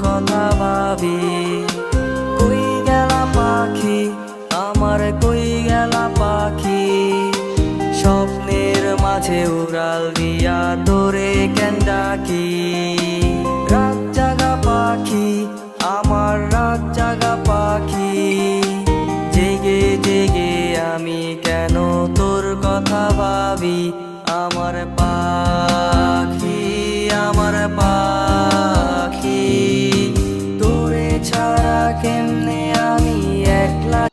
কথা ভাবি। কই গেলা পাখি আমার, কই গেলা পাখি, স্বপ্নের মাঝে উড়াল দিয়া তোরে কেন ডাকি। রাত জাগা পাখি আমার, রাত জাগা পাখি, জেগে জেগে আমি কেন তোর কথা ভাবি। আমার পাখি, আমার পাখি, তোরে ছাড়া কেমনে আমি একলা।